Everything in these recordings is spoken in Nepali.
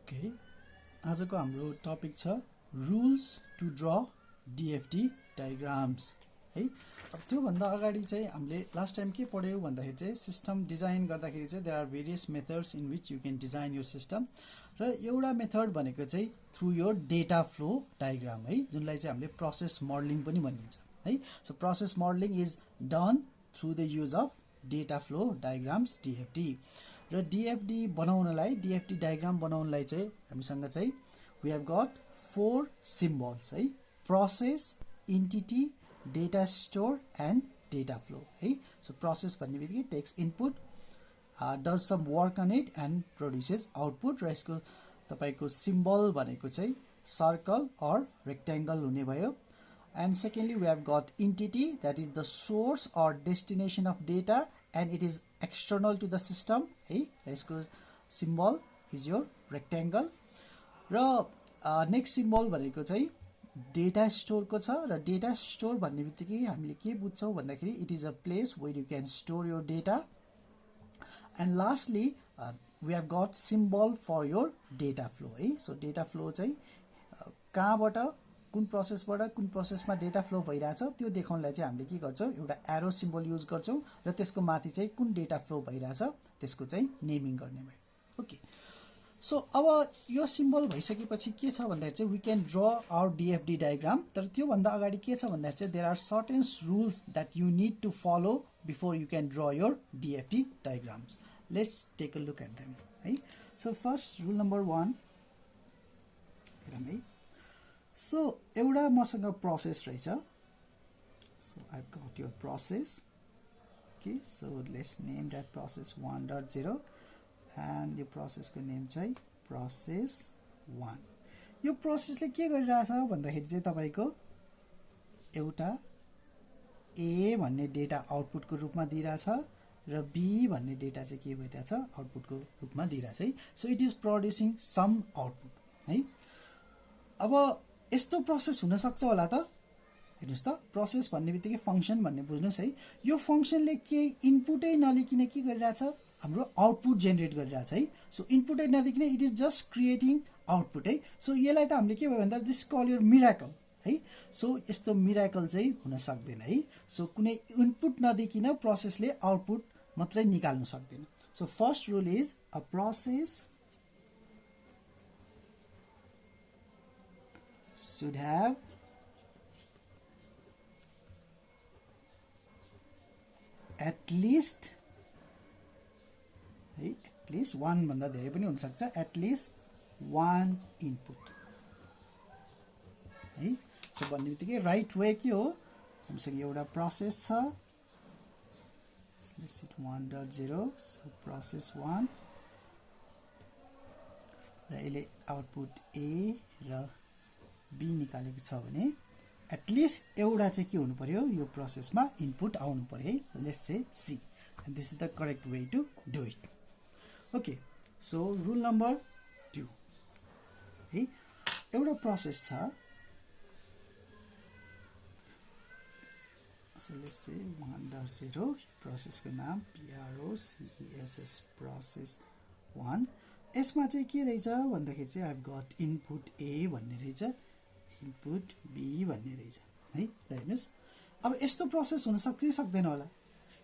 ओके आजको हाम्रो टपिक छ rules to draw DFD diagrams है। अब त्यो भन्दा अगाडि चाहिँ हामीले लास्ट टाइम के पढ्यौ भन्दाखेरि चाहिँ सिस्टम डिजाइन गर्दाखेरि चाहिँ there are various methods in which you can design your system र एउटा मेथड भनेको चाहिँ through your data flow diagram है, जुनलाई चाहिँ हामीले प्रोसेस मोडलिङ पनि भनिन्छ है। So process modelling is done through the use of data flow diagrams DFD र DFD बनाउनलाई DFD डायग्राम बनाउनलाई चाहिँ हामीसँग चाहिँ वी हेभ गट 4 सिम्बल्स है, process, entity, data store and data flow है। सो प्रोसेस भन्ने बित्तिकै takes input, does some work on it and produces output र यसको तपाईको सिम्बल भनेको चाहिँ सर्कल अर रेक्ट्याङ्गल हुने भयो। And secondly we have got entity that is the source or destination of data and it is external to the system है, यसको सिम्बल इज योर रेक्ट्याङ्गल र नेक्स्ट सिम्बल भनेको चाहिँ डेटा स्टोरको छ र डेटा स्टोर भन्ने बित्तिकै हामीले के बुझ्छौँ भन्दाखेरि it is a place where you can store your data. And lastly we have got symbol for your data flow है। सो डेटा फ्लो चाहिँ कहाँबाट कुन प्रोसेसमा डेटा फ्लो भइरहेछ त्यो देखाउनलाई चाहिँ हामीले के गर्छौँ, एउटा एरो सिम्बल युज गर्छौँ र त्यसको माथि चाहिँ कुन डेटा फ्लो भइरहेछ त्यसको चाहिँ नेमिङ गर्ने भयो। ओके सो अब यो सिम्बल भइसकेपछि के छ भन्दाखेरि चाहिँ we can draw our DFD diagram. तर त्योभन्दा अगाडि के छ भन्दाखेरि चाहिँ there are certain rules that you need to follow before you can draw your DFD diagrams. Let's take a look at them है। सो फर्स्ट रुल नम्बर 1 है। सो एउटा मसँग प्रोसेस रहेछ। So I have got your process. Okay so let's name that process 1.0 and यो प्रोसेसको नेम चाहिँ प्रोसेस 1। यो प्रोसेसले के गरिरहेछ भन्दाखेरि चाहिँ तपाईको एउटा A भन्ने डेटा आउटपुटको रूपमा दिइरहेछ र B भन्ने डेटा चाहिँ के भइरहेछ आउटपुटको रूपमा दिइरहेछ है। So it is producing some output है। अब यस्तो प्रोसेस हुन सक्छ होला त, हेर्नुस् त प्रोसेस भन्ने बित्तिकै फंक्सन भन्ने बुझ्नुस् है। यो फंक्सनले के इनपुटै नलिकन के गरिरहेछ हाम्रो आउटपुट जेनेरेट गरिरहेछ है। सो इनपुटै नदिकन it is just creating output है। सो यसलाई त हामीले के भयो भन्दा दिस कल योर मिराकल है। सो यस्तो मिराकल चाहिँ हुन सक्दैन है। सो कुनै इनपुट नदिकन प्रोसेसले आउटपुट मात्रै निकाल्न सक्दैन। So first rule is a process should have at least one भन्दा धेरै पनि हुन सक्छ, at least one input है। सो भन्ने बित्तिकै राइट वे के हो, हामीसँग एउटा प्रोसेस छ 1.0 सो प्रोसेस 1 र यसले आउटपुट A र B निकालेको छ भने एटलिस्ट एउटा चाहिँ के हुनु पर्यो, यो प्रोसेसमा इनपुट आउनु पर्यो है। Let's say C and this is the correct way to do it. Okay so rule number 2 है। एउटा प्रोसेस छ, सो लेट्स से 1.0 प्रोसेसको नाम PROCESS प्रोसेस 1। यसमा चाहिँ के रहेछ भन्दाखेरि चाहिँ I have got input A भन्ने रहेछ, इनपुट B भन्ने रहेछ है। हेर्नुस् अब यस्तो प्रोसेस हुन सक्छ कि सक्दैन होला,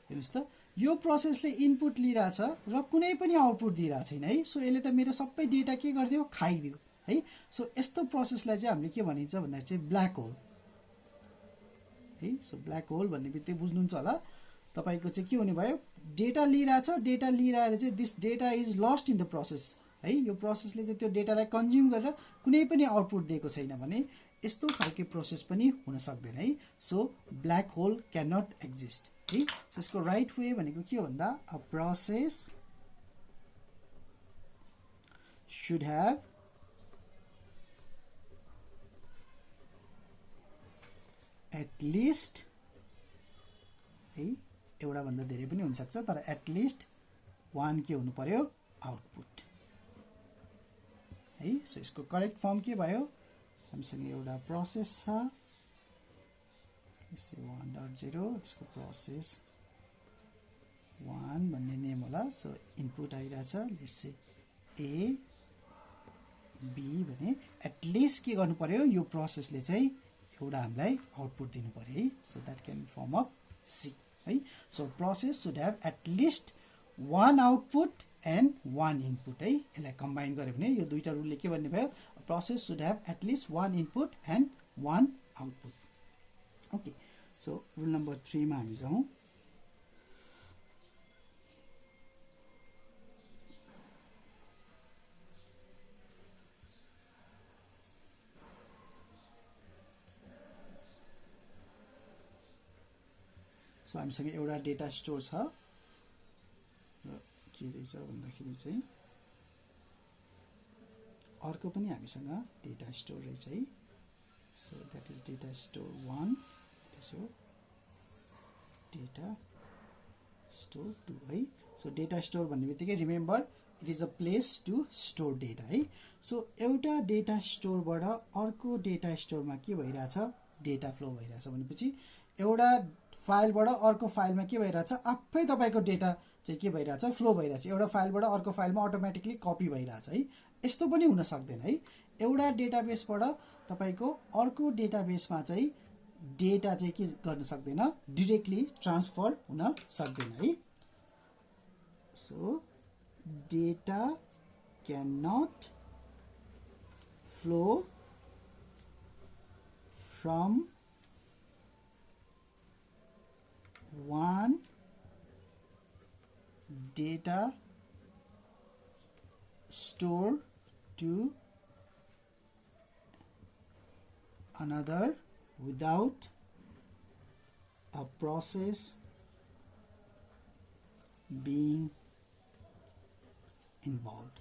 हेर्नुस् त यो प्रोसेसले इनपुट लिइरहेछ र कुनै पनि आउटपुट दिइरहेको छैन है। सो यसले त मेरो सबै डेटा के गरिदियो, खाइदियो है। सो यस्तो प्रोसेसलाई चाहिँ हामीले के भनिन्छ भन्दाखेरि चाहिँ ब्ल्याक होल है। सो ब्ल्याक होल भन्ने बित्तिकै बुझ्नुहुन्छ होला तपाईको चाहिँ के हुने भयो, डेटा लिइरहेछ, डेटा लिइरहेर चाहिँ this data is lost in the process है। यो प्रोसेसले चाहिँ त्यो डेटालाई कन्ज्युम गरेर कुनै पनि आउटपुट दिएको छैन भने यस्तो खालको प्रोसेस पनि हुन सक्दैन है। So black hole cannot exist है। सो यसको राइट वे भनेको के हो भन्दा a process should have at least है, एउटा भन्दा धेरै पनि हुन सक्छ तर एटलिस्ट वान के हुनु पर्यो आउटपुट है। सो यसको करेक्ट फर्म के भयो, हामीसँग एउटा प्रोसेस छ 1.0 यसको प्रोसेस 1 भन्ने नेम होला। सो इनपुट आइरहेछ लेट्स से A बी भने एटलिस्ट के गर्नु पर्यो यो प्रोसेसले चाहिँ एउटा हामीलाई आउटपुट दिनु पर्यो है so that can firm of C है so process should have at least one output and one input है यसलाई कम्बाइन गर्यो भने यो दुईटा रुलले के भन्ने भयो process should have at least one input and one output okay so rule number 3 मा हामी जाउँ सो हामीसँग एउटा डेटा स्टोर छ र के रहेछ भन्दाखेरि चाहिँ अर्को पनि हामीसँग डेटा स्टोर रहेछ है so that is data store 1 त्यसो डेटा स्टोर 2 है सो डेटा स्टोर भन्ने बित्तिकै remember it is a place to store data है सो एउटा डेटा स्टोरबाट अर्को डेटा स्टोरमा के भइरहेछ डेटा फ्लो भइरहेछ भनेपछि एउटा फाइलबाट अर्को फाइलमा के भइरहेछ आफै तपाईको डेटा चाहिँ के भइरहेछ फ्लो भइरहेछ एउटा फाइलबाट अर्को फाइलमा अटोमेटिकली कपी भइरहेछ है यस्तो पनि हुन सक्दैन है एउटा डेटाबेसबाट तपाईको अर्को डेटाबेसमा चाहिँ डेटा चाहिँ के गर्न सक्दैन डाइरेक्टली ट्रान्सफर हुन सक्दैन है so data can not flow from one data store to another without a process being involved.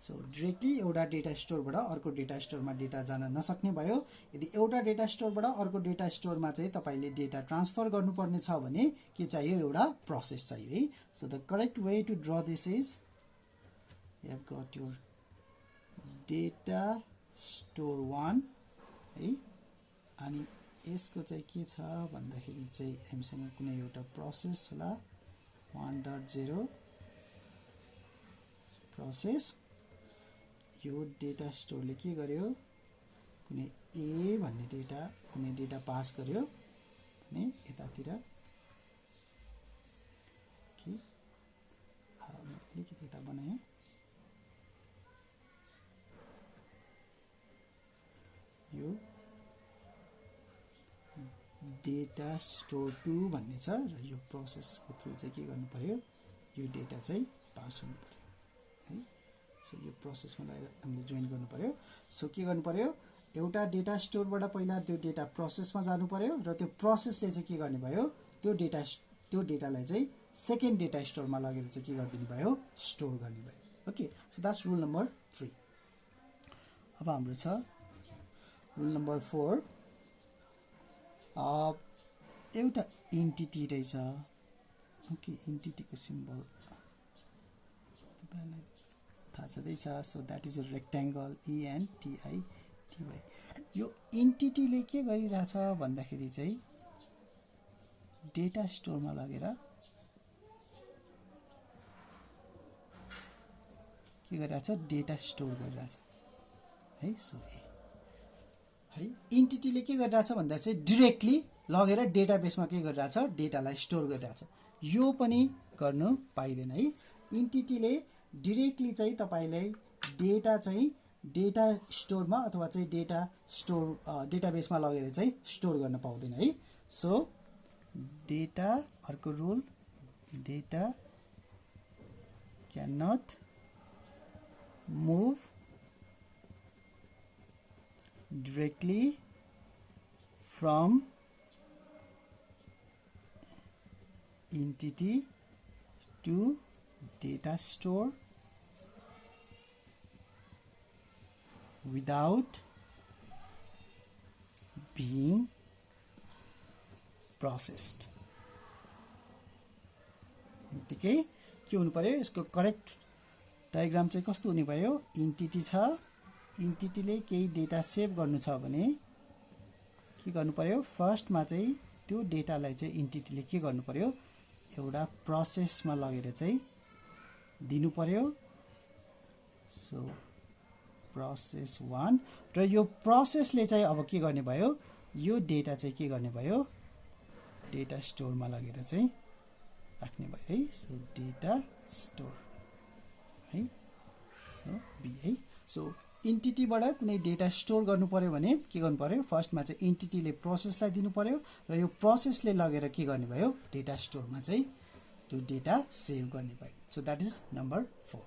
So directly एउटा डेटा स्टोरबाट अर्को डेटा स्टोरमा डेटा जान नसक्ने भयो यदि एउटा डेटा स्टोरबाट अर्को डेटा स्टोरमा चाहिँ तपाईले डेटा ट्रान्सफर गर्नुपर्ने छ भने के चाहियो एउटा प्रोसेस चाहियो है so the correct way to draw this is you have got your data store 1 है अनि यसको चाहिँ के छ भन्दाखेरि चाहिँ हामीसँग कुनै एउटा प्रोसेस होला 1.0 प्रोसेस यो डेटा स्टोरले के गर्यो कुनै ए भन्ने डेटा कुनै डेटा पास गर्यो भने यतातिर के अलिकति यता बनाएँ यो डेटा स्टोर 2 भन्ने छ र यो प्रोसेसको थ्रु चाहिँ के गर्नु पर्यो यो डेटा चाहिँ पास हुनु पर्यो सो यो प्रोसेसमा लगाएर हामीले जोइन गर्नु पर्यो सो के गर्नु पर्यो एउटा डेटा स्टोरबाट पहिला त्यो डेटा प्रोसेसमा जानु पर्यो र त्यो प्रोसेसले चाहिँ के गर्ने भयो त्यो डेटालाई चाहिँ सेकेन्ड डेटा स्टोरमा लगेर चाहिँ के गरिदिनु भयो स्टोर गर्ने भयो okay so that's rule number 3 अब हाम्रो छ रुल नम्बर 4 एउटा एन्टिटी रहेछ ओके एन्टिटीको सिम्बल तपाईलाई थाहा छँदैछ so that is a rectangle ENTITY यो एन्टिटीले के गरिरहेछ भन्दाखेरि चाहिँ डेटा स्टोरमा लगेर के गरिरहेछ डेटा स्टोर गरिरहेछ है सो है एन्टिटीले के गरिरहेछ भन्दा चाहिँ डाइरेक्टली लगेर डेटाबेसमा के गरिरहेछ डेटालाई स्टोर गरिरहेछ यो पनि गर्नु पाइदैन है एन्टिटीले डाइरेक्टली चाहिँ तपाईलाई डेटा चाहिँ डेटा स्टोरमा अथवा चाहिँ डेटाबेसमा लगेर चाहिँ स्टोर गर्न पाउँदैन है सो डेटा अर्को rule data can not move directly from entity to data store without being processed. ठीक है के हुनु पर्यो यसको करेक्ट डायग्राम चाहिँ कस्तो हुने भयो एन्टिटी छ एन्टिटीले केही डेटा सेभ गर्नु छ भने के गर्नु पर्यो फर्स्टमा चाहिँ त्यो डेटालाई चाहिँ एन्टिटीले के गर्नु पर्यो एउटा प्रोसेसमा लगेर चाहिँ दिनु पर्यो सो प्रोसेस 1 र यो प्रोसेसले चाहिँ अब के गर्ने भयो यो डेटा चाहिँ के गर्ने भयो डेटा स्टोरमा लगेर चाहिँ राख्ने भयो है सो डेटा स्टोर है सो बी है सो इन्टिटीबाट कुनै डेटा स्टोर गर्नु पर्यो भने के गर्नु पर्यो फर्स्टमा चाहिँ इन्टिटीले प्रोसेसलाई दिनु पर्यो र यो प्रोसेसले लगेर के गर्ने भयो डेटा स्टोरमा चाहिँ त्यो डेटा सेभ गर्ने भयो so that is number 4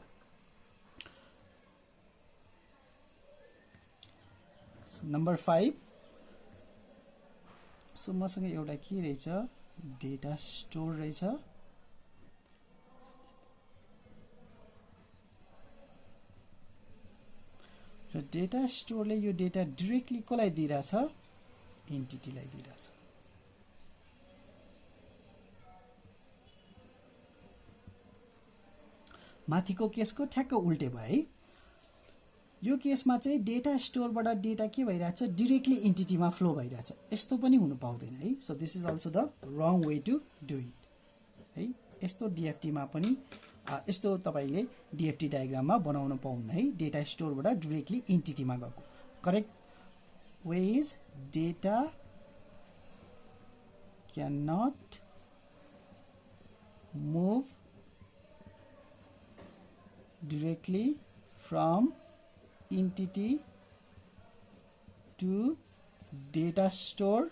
number 5 so मसँग एउटा के रहेछ डेटा स्टोर रहेछ र डेटा स्टोरले यो डेटा डाइरेक्टली कसलाई दिइराछ एन्टिटीलाई दिइराछ माथिको केसको ठ्याक्क उल्टे भयो है यो केसमा चाहिँ डेटा स्टोरबाट डेटा के भइराछ डाइरेक्टली एन्टिटीमा फ्लो भइराछ यस्तो पनि हुनु पाउँदैन है so this is also the wrong way to do it है यस्तो डीएफटी मा पनि यस्तो तपाईले डीएफटी डायग्राममा बनाउन पाउन्न है डेटा स्टोरबाट डाइरेक्टली एन्टिटीमा गएको correct way is data can not move directly from entity to data store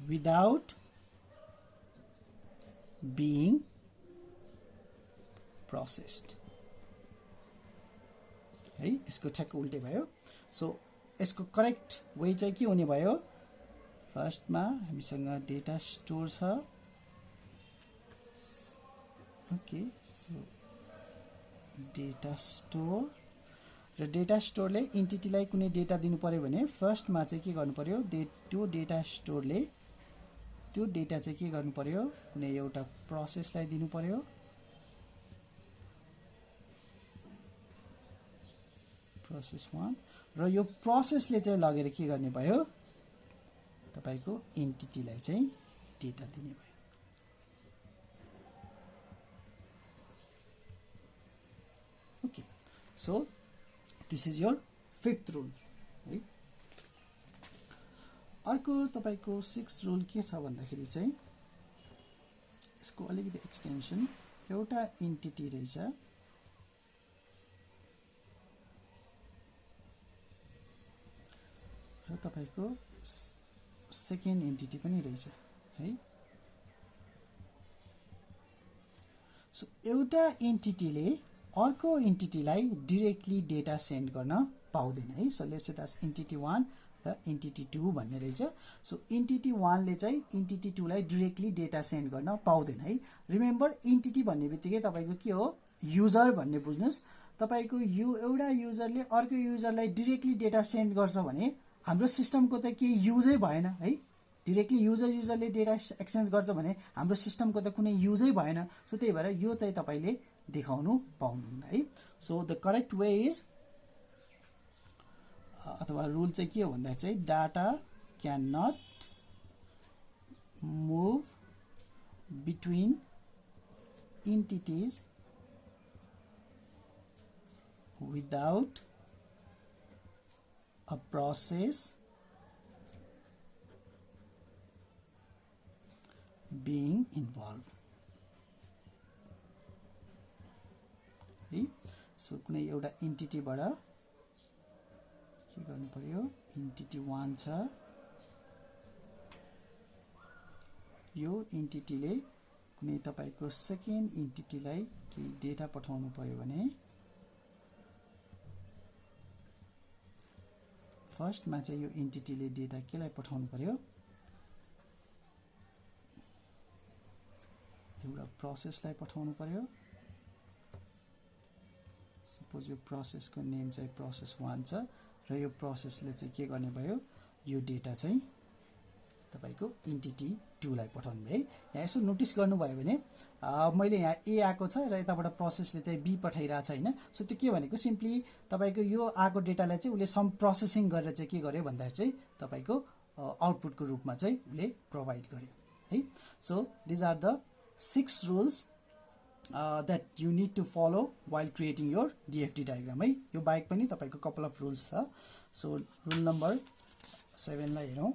without being processed है यसको ठ्याक्क उल्टे भयो सो यसको करेक्ट वे चाहिँ के हुने भयो फर्स्टमा हामीसँग डेटा स्टोर छ ओके सो डेटा स्टोर र डेटा स्टोरले एन्टिटीलाई कुनै डेटा दिनु पर्यो भने फर्स्टमा चाहिँ के गर्नु पर्यो त्यो डेटा स्टोरले त्यो डेटा चाहिँ के गर्नु पर्यो कुनै एउटा प्रोसेसलाई दिनु पर्यो प्रोसेस 1 र यो प्रोसेसले चाहिँ लगेर के गर्ने भयो तपाईको एन्टिटीलाई चाहिँ डेटा दिने भयो Okay, so this is your 5th rule. है अर्को तपाईको 6th rule के छ भन्दाखेरि चाहिँ यसको अलिकति एक्सटेन्सन एउटा एन्टिटी रहेछ र तपाईको सेकेन्ड एन्टिटी पनि रहेछ है सो एउटा एन्टिटीले अर्को एन्टिटीलाई डाइरेक्टली डेटा सेन्ड गर्न पाउँदैन है so let's say that's entity 1 र एन्टिटी 2 भन्ने रहेछ सो एन्टिटी 1 ले चाहिँ एन्टिटी 2 लाई डाइरेक्टली डेटा सेन्ड गर्न पाउँदैन है रिमेम्बर एन्टिटी भन्ने बित्तिकै तपाईको के हो युजर भन्ने बुझ्नुस् तपाईको एउटा युजरले अर्को युजरलाई डाइरेक्टली डेटा सेन्ड गर्छ भने हाम्रो सिस्टमको त के युजै भएन है डाइरेक्टली युजरले डेटा एक्सचेन्ज गर्छ भने हाम्रो सिस्टमको त कुनै युजै भएन सो त्यही भएर यो चाहिँ तपाईले देखाउनु पाउनुहुन्न है so the correct way is अथवा रुल चाहिँ के हो भन्दा चाहिँ data can not move between entities without a process being involved है सो कुनै एउटा एन्टिटीबाट के गर्नु पर्यो एन्टिटी 1 छ यो एन्टिटीले कुनै तपाईको सेकेन्ड एन्टिटीलाई केही डेटा पठाउनु पर्यो भने फर्स्टमा चाहिँ यो एन्टिटीले डेटा केलाई पठाउनु पर्यो एउटा प्रोसेसलाई पठाउनु पर्यो सपोज यो प्रोसेसको नेम चाहिँ प्रोसेस 1 छ र यो प्रोसेसले चाहिँ के गर्ने भयो यो डेटा चाहिँ तपाईको एन्टिटी 2 लाई पठाउनु भयो है यहाँ यसो नोटिस गर्नुभयो भने मैले यहाँ ए आको छ र यताबाट प्रोसेसले चाहिँ बी पठाइराछ हैन सो त्यो के भनेको सिम्पली तपाईको यो आको डेटालाई चाहिँ उले सम प्रोसेसिङ गरेर चाहिँ के गर्यो भन्दा चाहिँ तपाईको आउटपुटको रूपमा चाहिँ उले प्रोवाइड गर्यो है so this are the 6 rules that you need to follow while creating your DFD diagram है। यो बाहेक पनि तपाईको couple of rules छ। So rule number 7 लाई हेरौं।